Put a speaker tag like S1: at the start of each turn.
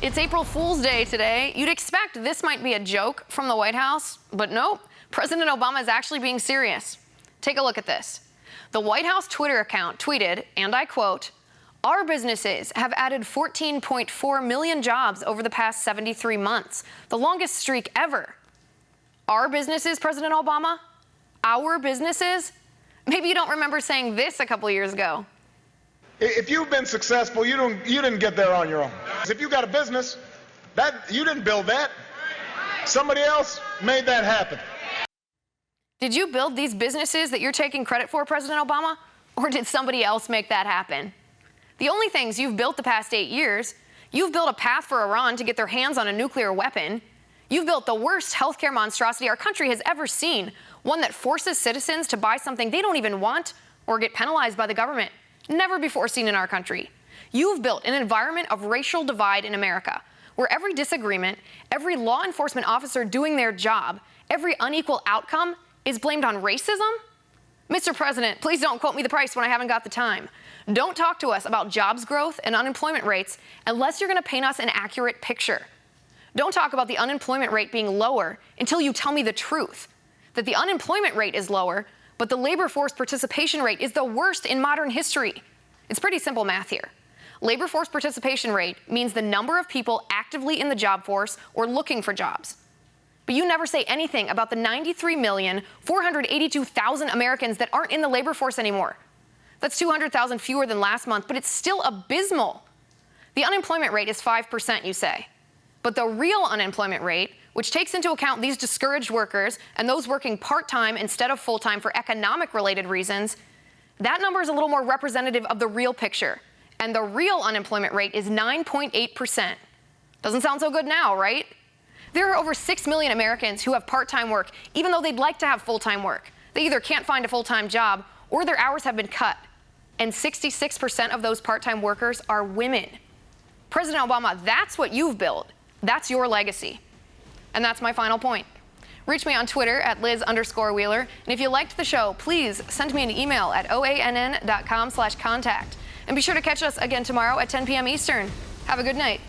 S1: It's April Fool's Day today. You'd expect this might be a joke from the White House, but nope. President Obama is actually being serious. Take a look at this. The White House Twitter account tweeted, and I quote, "Our businesses have added 14.4 million jobs over the past 73 months, the longest streak ever." Our businesses, President Obama? Our businesses? Maybe you don't remember saying this a couple years ago.
S2: If you've been successful, you didn't get there on your own. If you got a business, you didn't build that. Somebody else made that happen.
S1: Did you build these businesses that you're taking credit for, President Obama? Or did somebody else make that happen? The only things you've built the past 8 years, you've built a path for Iran to get their hands on a nuclear weapon. You've built the worst healthcare monstrosity our country has ever seen, one that forces citizens to buy something they don't even want or get penalized by the government. Never before seen in our country. You've built an environment of racial divide in America, where every disagreement, every law enforcement officer doing their job, every unequal outcome is blamed on racism? Mr. President, please don't quote me the price when I haven't got the time. Don't talk to us about jobs growth and unemployment rates unless you're going to paint us an accurate picture. Don't talk about the unemployment rate being lower until you tell me the truth, that the unemployment rate is lower, but the labor force participation rate is the worst in modern history. It's pretty simple math here. Labor force participation rate means the number of people actively in the job force or looking for jobs. But you never say anything about the 93,482,000 Americans that aren't in the labor force anymore. That's 200,000 fewer than last month, but it's still abysmal. The unemployment rate is 5%, you say. But the real unemployment rate, which takes into account these discouraged workers and those working part-time instead of full-time for economic-related reasons, that number is a little more representative of the real picture. And the real unemployment rate is 9.8%. Doesn't sound so good now, right? There are over 6 million Americans who have part-time work, even though they'd like to have full-time work. They either can't find a full-time job or their hours have been cut. And 66% of those part-time workers are women. President Obama, that's what you've built. That's your legacy. And that's my final point. Reach me on Twitter at Liz_Wheeler. And if you liked the show, please send me an email at oann.com/contact. And be sure to catch us again tomorrow at 10 p.m. Eastern. Have a good night.